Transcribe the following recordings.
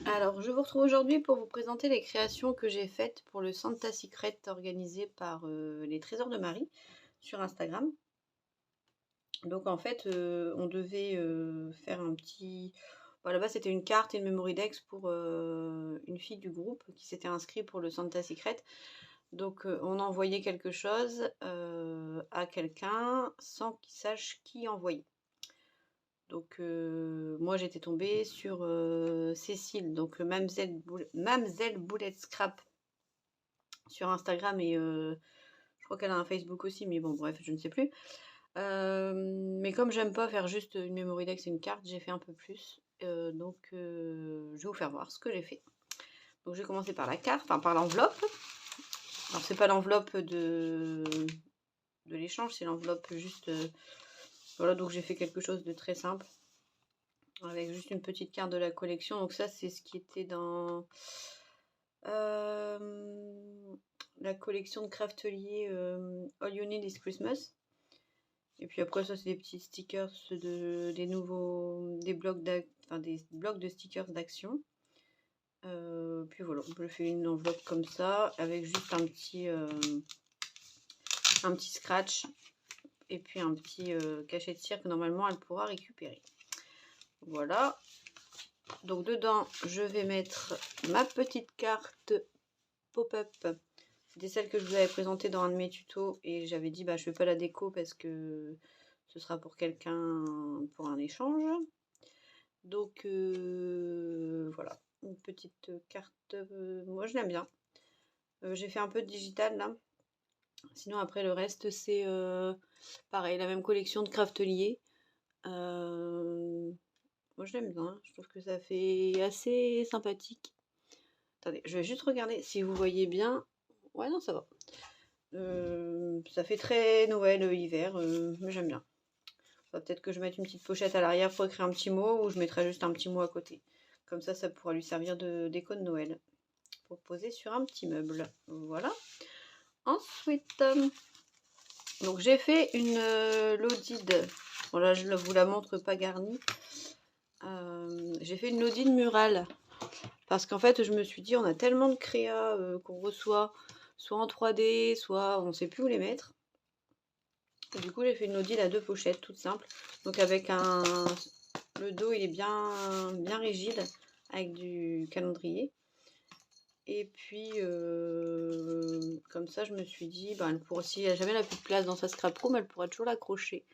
Alors, je vous retrouve aujourd'hui pour vous présenter les créations que j'ai faites pour le Santa Secret organisé par les Trésors de Marie sur Instagram. Donc, en fait, on devait faire un petit. Bon, là-bas, c'était une carte et une memory dex pour une fille du groupe qui s'était inscrite pour le Santa Secret. Donc, on envoyait quelque chose à quelqu'un sans qu'il sache qui envoyer. Donc, moi, j'étais tombée sur Cécile, donc Mamzelle Bullet Scrap sur Instagram et je crois qu'elle a un Facebook aussi, mais bon, bref, je ne sais plus. Mais comme j'aime pas faire juste une memory dex et une carte, j'ai fait un peu plus. Donc, je vais vous faire voir ce que j'ai fait. Donc, je vais commencer par la carte, enfin par l'enveloppe. Alors, c'est pas l'enveloppe de l'échange, c'est l'enveloppe juste. Voilà, donc j'ai fait quelque chose de très simple avec juste une petite carte de la collection. Donc, ça, c'est ce qui était dans la collection de Craftelier All You Need Is Christmas. Et puis après, ça, c'est des petits stickers des nouveaux, des blocs de stickers d'action. Puis voilà, je fais une enveloppe comme ça, avec juste un petit scratch et puis un petit cachet de cire que normalement elle pourra récupérer. Voilà. Donc dedans, je vais mettre ma petite carte pop-up. C'était celle que je vous avais présentée dans un de mes tutos et j'avais dit bah je fais pas la déco parce que ce sera pour quelqu'un pour un échange. Donc voilà, une petite carte, moi je l'aime bien. J'ai fait un peu de digital là. Sinon après le reste c'est pareil, la même collection de Craftelier. Moi je l'aime bien, hein. Je trouve que ça fait assez sympathique. Attendez, je vais juste regarder si vous voyez bien. Ouais non ça va. Ça fait très Noël, hiver, mais j'aime bien. Peut-être que je mette une petite pochette à l'arrière pour écrire un petit mot ou je mettrai juste un petit mot à côté. Comme ça pourra lui servir de déco de Noël pour poser sur un petit meuble. Voilà. Ensuite, donc j'ai fait une Lodide. Bon là je ne vous la montre pas garnie. J'ai fait une Lodide murale parce qu'en fait je me suis dit on a tellement de créas qu'on reçoit soit en 3D, soit on ne sait plus où les mettre. Et du coup j'ai fait une Lodide à 2 pochettes toutes simples. Donc avec le dos il est bien rigide avec du calendrier. Et puis comme ça je me suis dit elle pourra, si jamais elle n'a plus de place dans sa scrap room, elle pourra toujours l'accrocher.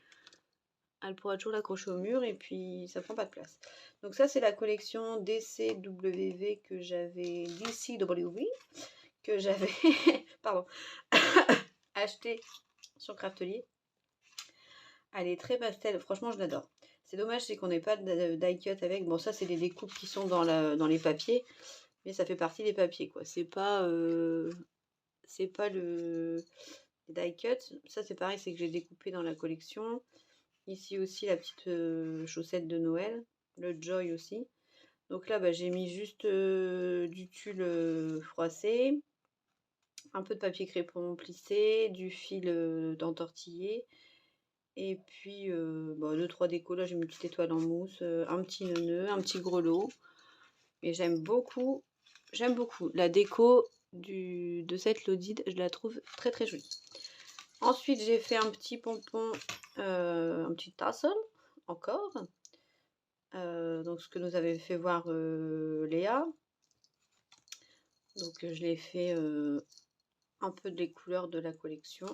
Elle pourra toujours l'accrocher au mur et puis ça prend pas de place. Donc ça c'est la collection DCWV que j'avais pardon acheté sur Craftelier. Elle est très pastel, franchement je l'adore. C'est dommage c'est qu'on n'ait pas de die cut avec. Bon ça c'est des découpes qui sont dans les papiers, mais ça fait partie des papiers quoi. C'est pas le die cut. Ça c'est pareil, c'est que j'ai découpé dans la collection. Ici aussi la petite chaussette de Noël, le Joy aussi. Donc là j'ai mis juste du tulle froissé, un peu de papier crépon plissé, du fil d'entortillé. Et puis, 2-3 décos, là j'ai mis une petite étoile en mousse, un petit nœud, un petit grelot. Et j'aime beaucoup la déco de cette Lodide, je la trouve très très jolie. Ensuite j'ai fait un petit pompon, un petit tassel encore. Donc ce que nous avait fait voir Léa. Donc je l'ai fait un peu des couleurs de la collection.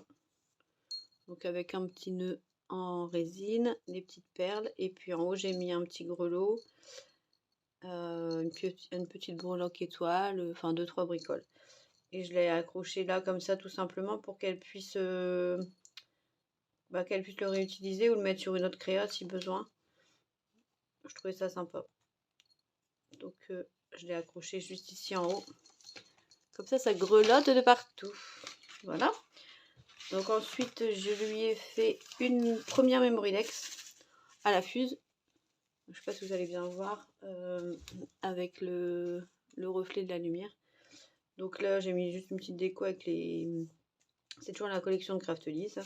Donc avec un petit nœud en résine, des petites perles, et puis en haut j'ai mis un petit grelot, une petite breloque étoile, enfin 2-3 bricoles. Et je l'ai accroché là comme ça tout simplement pour qu'elle puisse le réutiliser ou le mettre sur une autre créa si besoin. Je trouvais ça sympa. Donc je l'ai accroché juste ici en haut. Comme ça grelotte de partout. Voilà. Donc ensuite je lui ai fait une première memory dex à la fuse. Je ne sais pas si vous allez bien voir avec le reflet de la lumière. Donc là j'ai mis juste une petite déco avec les... C'est toujours la collection de Craftelier ça.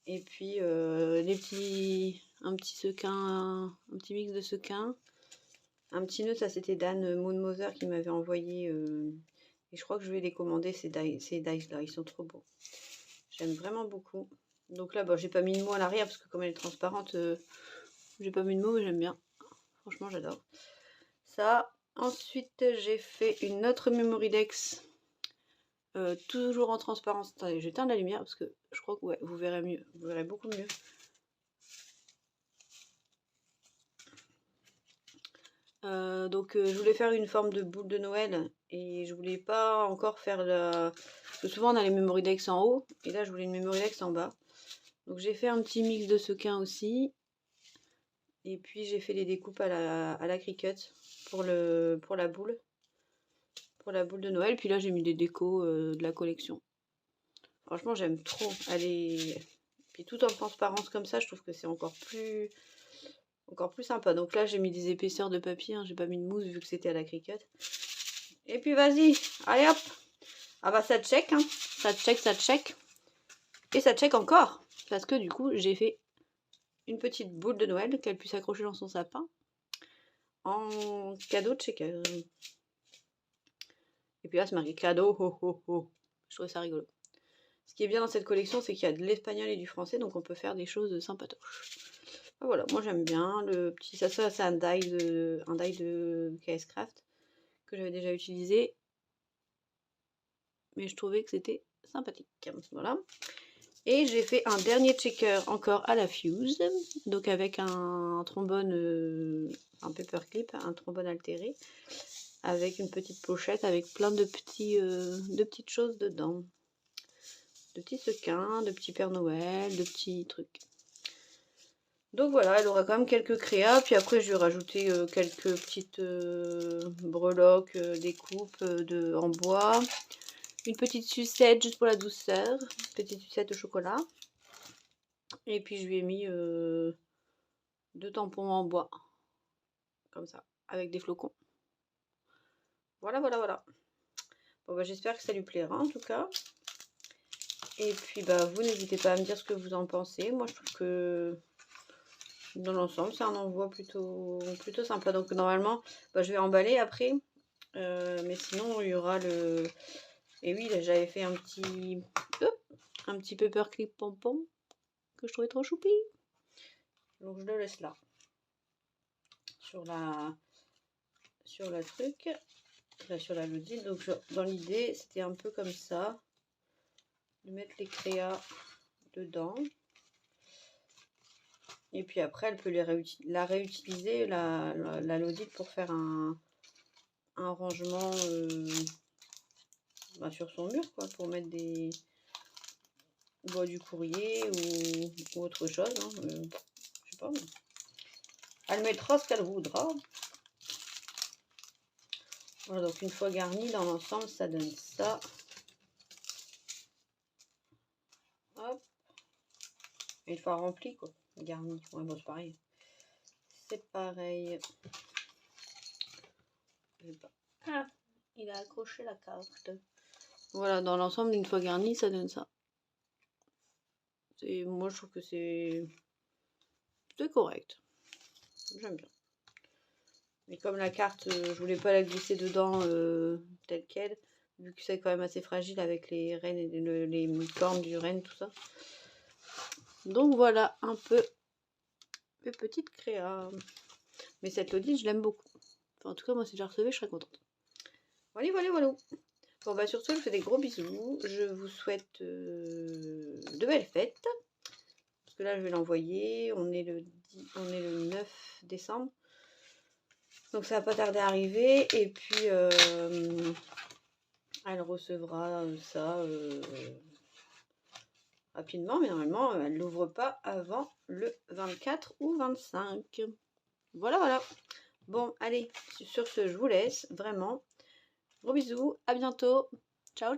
Et puis un petit sequin, un petit mix de sequins, Un petit nœud, ça c'était Dan Moon Mother qui m'avait envoyé. Et je crois que je vais les commander, ces dies là. Ils sont trop beaux. J'aime vraiment beaucoup. Donc là, bon, j'ai pas mis de mots à l'arrière parce que comme elle est transparente, j'ai pas mis de mots, mais j'aime bien. Franchement, j'adore. Ça. Ensuite, j'ai fait une autre Memory Dex. Toujours en transparence. Attendez, j'éteins la lumière parce que je crois que ouais, vous verrez mieux. Vous verrez beaucoup mieux. Donc je voulais faire une forme de boule de Noël et je voulais pas encore faire la... Parce que souvent on a les Memory Dex en haut et là je voulais une Memory Dex en bas. Donc j'ai fait un petit mix de sequins aussi. Et puis j'ai fait les découpes à la Cricut pour la boule. Pour la boule de Noël. Puis là j'ai mis des décos de la collection. Franchement j'aime trop. Elle est... Puis tout en transparence comme ça, je trouve que c'est encore plus sympa. Donc là j'ai mis des épaisseurs de papier, hein. J'ai pas mis de mousse vu que c'était à la Cricut. Et puis vas-y, allez hop. Ah bah ça check, hein. Ça check. Et ça check encore. Parce que du coup j'ai fait une petite boule de Noël qu'elle puisse accrocher dans son sapin. En cadeau de checker. Et puis là c'est marqué cadeau, ho ho ho. Je trouvais ça rigolo. Ce qui est bien dans cette collection, c'est qu'il y a de l'espagnol et du français, donc on peut faire des choses sympatoches. Voilà, moi j'aime bien le petit. Ça c'est un die de KS Craft que j'avais déjà utilisé, mais je trouvais que c'était sympathique. Voilà. Et j'ai fait un dernier checker encore à la Fuse, donc avec un trombone, un paperclip, un trombone altéré, avec une petite pochette avec plein de petites choses dedans. De petits sequins, de petits Père Noël, de petits trucs. Donc voilà, elle aura quand même quelques créas, puis après je vais rajouter quelques petites breloques, des coupes en bois, une petite sucette juste pour la douceur, une petite sucette au chocolat, et puis je lui ai mis 2 tampons en bois, comme ça, avec des flocons. Voilà. Bon bah j'espère que ça lui plaira en tout cas. Et puis bah vous n'hésitez pas à me dire ce que vous en pensez. Moi je trouve que dans l'ensemble c'est un envoi plutôt sympa. Donc normalement bah, je vais emballer après. Mais sinon il y aura le... Et oui là j'avais fait un petit paperclip pompon que je trouvais trop choupi. Donc je le laisse là. Sur la truc. Là, sur la lodie. Donc dans l'idée c'était un peu comme ça. De mettre les créas dedans. Et puis après, elle peut la réutiliser, la lodite, pour faire un rangement bah, sur son mur, quoi, pour mettre des du courrier ou autre chose. Hein, je sais pas. Elle mettra ce qu'elle voudra. Voilà, donc une fois garni, dans l'ensemble, ça donne ça. Hop. Une fois rempli, quoi. Garni. Ouais, bon, c'est pareil. C'est pareil. Ah, il a accroché la carte. Voilà, dans l'ensemble, une fois garni, ça donne ça. Moi, je trouve que c'est correct. J'aime bien. Mais comme la carte, je voulais pas la glisser dedans telle quelle, vu que c'est quand même assez fragile avec les rennes et les cornes du renne, tout ça. Donc voilà un peu mes petites créas. Mais cette lodite, je l'aime beaucoup. Enfin, en tout cas, moi, si je la recevais, je serais contente. Voilà. Bon, bah, sur ce, je vous fais des gros bisous. Je vous souhaite de belles fêtes. Parce que là, je vais l'envoyer. On est le 9 décembre. Donc, ça va pas tarder à arriver. Et puis, elle recevra ça rapidement. Mais normalement, elle l'ouvre pas avant le 24 ou 25. Voilà. Bon, allez, sur ce, je vous laisse. Vraiment. Gros bisous. À bientôt. Ciao.